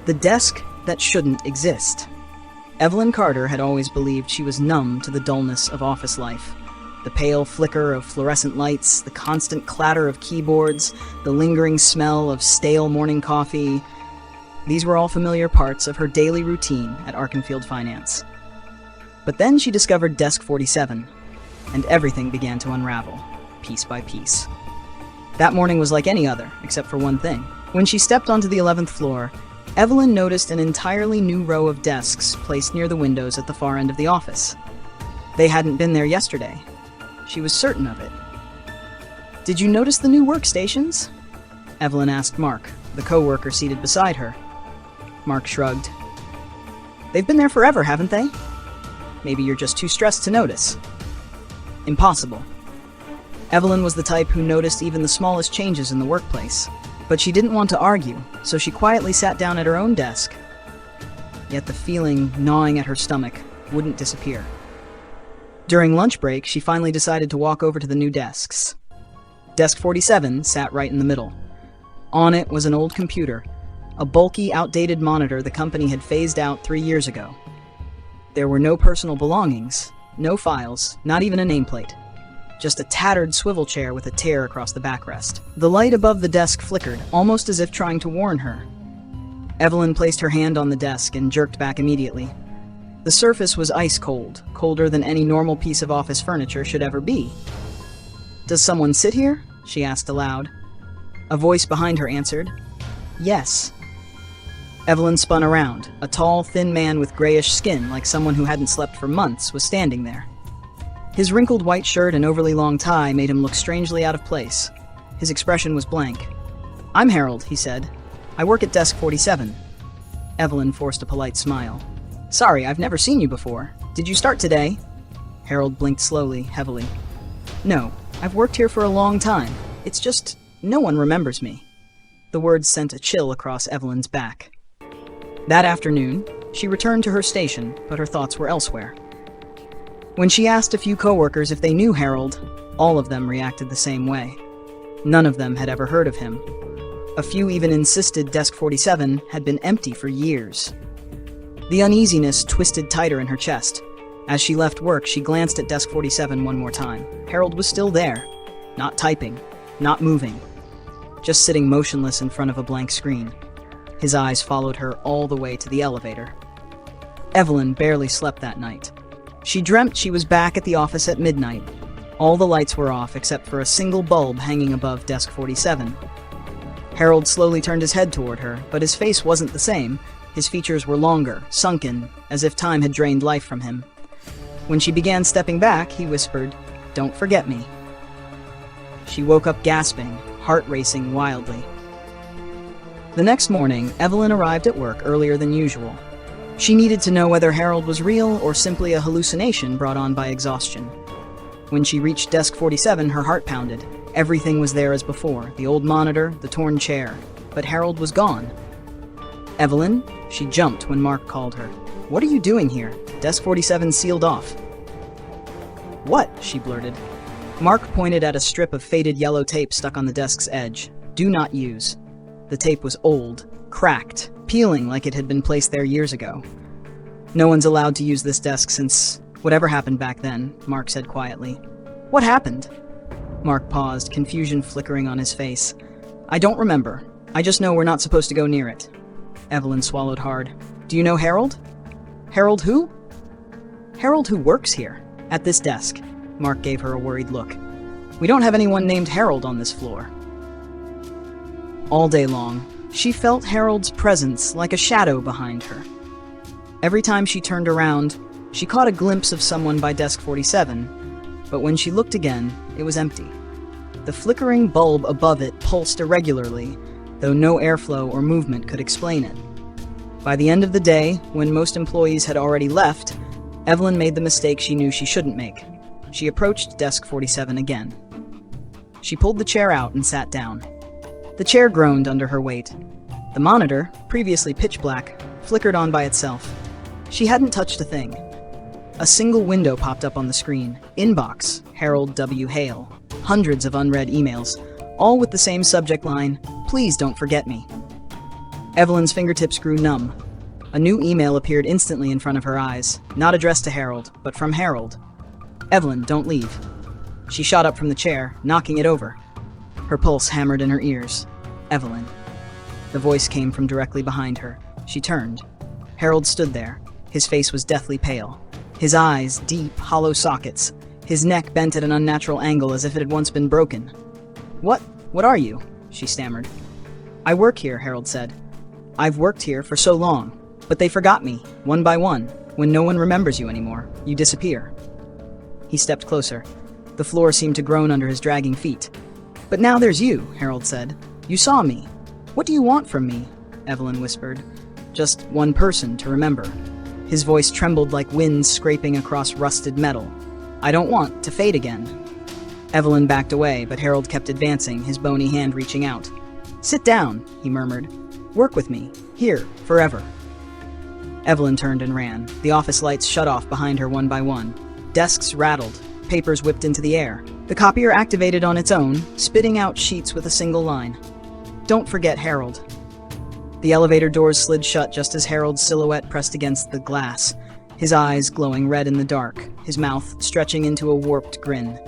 The desk that shouldn't exist. Evelyn Carter had always believed she was numb to the dullness of office life. The pale flicker of fluorescent lights, the constant clatter of keyboards, the lingering smell of stale morning coffee. These were all familiar parts of her daily routine at Arkenfield Finance. But then she discovered Desk 47, and everything began to unravel, piece by piece. That morning was like any other, except for one thing. When she stepped onto the 11th floor, Evelyn noticed an entirely new row of desks placed near the windows at the far end of the office. They hadn't been there yesterday. She was certain of it. "Did you notice the new workstations?" Evelyn asked Mark, the co-worker seated beside her. Mark shrugged. "They've been there forever, haven't they? Maybe you're just too stressed to notice." Impossible. Evelyn was the type who noticed even the smallest changes in the workplace. But she didn't want to argue, so she quietly sat down at her own desk. Yet the feeling gnawing at her stomach wouldn't disappear. During lunch break, she finally decided to walk over to the new desks. Desk 47 sat right in the middle. On it was an old computer, a bulky, outdated monitor the company had phased out 3 years ago. There were no personal belongings, no files, not even a nameplate. Just a tattered swivel chair with a tear across the backrest. The light above the desk flickered, almost as if trying to warn her. Evelyn placed her hand on the desk and jerked back immediately. The surface was ice cold, colder than any normal piece of office furniture should ever be. "Does someone sit here?" she asked aloud. A voice behind her answered, "Yes." Evelyn spun around. A tall, thin man with grayish skin, like someone who hadn't slept for months, was standing there. His wrinkled white shirt and overly long tie made him look strangely out of place. His expression was blank. "I'm Harold," he said. "I work at Desk 47. Evelyn forced a polite smile. "Sorry, I've never seen you before. Did you start today?" Harold blinked slowly, heavily. "No, I've worked here for a long time. It's just, no one remembers me." The words sent a chill across Evelyn's back. That afternoon, she returned to her station, but her thoughts were elsewhere. When she asked a few coworkers if they knew Harold, all of them reacted the same way. None of them had ever heard of him. A few even insisted Desk 47 had been empty for years. The uneasiness twisted tighter in her chest. As she left work, she glanced at Desk 47 one more time. Harold was still there, not typing, not moving, just sitting motionless in front of a blank screen. His eyes followed her all the way to the elevator. Evelyn barely slept that night. She dreamt she was back at the office at midnight. All the lights were off except for a single bulb hanging above Desk 47. Harold slowly turned his head toward her, but his face wasn't the same. His features were longer, sunken, as if time had drained life from him. When she began stepping back, he whispered, "Don't forget me." She woke up gasping, heart racing wildly. The next morning, Evelyn arrived at work earlier than usual. She needed to know whether Harold was real or simply a hallucination brought on by exhaustion. When she reached Desk 47, her heart pounded. Everything was there as before, the old monitor, the torn chair. But Harold was gone. "Evelyn?" She jumped when Mark called her. "What are you doing here? Desk 47 sealed off." "What?" she blurted. Mark pointed at a strip of faded yellow tape stuck on the desk's edge. "Do not use." The tape was old, cracked, peeling like it had been placed there years ago. "No one's allowed to use this desk since whatever happened back then," Mark said quietly. "What happened?" Mark paused, confusion flickering on his face. "I don't remember. I just know we're not supposed to go near it." Evelyn swallowed hard. "Do you know Harold?" "Harold who?" "Harold who works here, at this desk." Mark gave her a worried look. "We don't have anyone named Harold on this floor." All day long, she felt Harold's presence like a shadow behind her. Every time she turned around, she caught a glimpse of someone by Desk 47, but when she looked again, it was empty. The flickering bulb above it pulsed irregularly, though no airflow or movement could explain it. By the end of the day, when most employees had already left, Evelyn made the mistake she knew she shouldn't make. She approached Desk 47 again. She pulled the chair out and sat down. The chair groaned under her weight. The monitor, previously pitch black, flickered on by itself. She hadn't touched a thing. A single window popped up on the screen. Inbox, Harold W. Hale. Hundreds of unread emails, all with the same subject line, "Please don't forget me." Evelyn's fingertips grew numb. A new email appeared instantly in front of her eyes, not addressed to Harold, but from Harold. "Evelyn, don't leave." She shot up from the chair, knocking it over. Her pulse hammered in her ears. "Evelyn." The voice came from directly behind her. She turned. Harold stood there. His face was deathly pale. His eyes, deep, hollow sockets. His neck bent at an unnatural angle as if it had once been broken. What are you?" she stammered. "I work here," Harold said. "I've worked here for so long, but they forgot me, one by one. When no one remembers you anymore, you disappear." He stepped closer. The floor seemed to groan under his dragging feet. "But now there's you," Harold said. "You saw me. What do you want from me?" Evelyn whispered. "Just one person to remember." His voice trembled like wind scraping across rusted metal. "I don't want to fade again." Evelyn backed away, but Harold kept advancing, his bony hand reaching out. "Sit down," he murmured. "Work with me. Here, forever." Evelyn turned and ran. The office lights shut off behind her one by one. Desks rattled. Papers whipped into the air. The copier activated on its own, spitting out sheets with a single line. "Don't forget Harold." The elevator doors slid shut just as Harold's silhouette pressed against the glass, his eyes glowing red in the dark, his mouth stretching into a warped grin.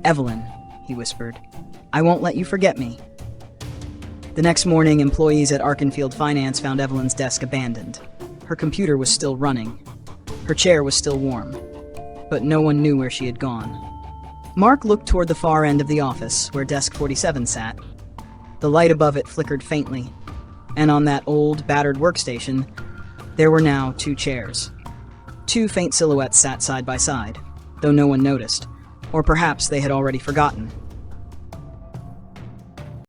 "Evelyn," he whispered, "I won't let you forget me." The next morning, employees at Arkenfield Finance found Evelyn's desk abandoned. Her computer was still running. Her chair was still warm. But no one knew where she had gone. Mark looked toward the far end of the office, where desk 47 sat. The light above it flickered faintly, and on that old, battered workstation, there were now 2 chairs. 2 faint silhouettes sat side by side, though no one noticed. Or perhaps they had already forgotten.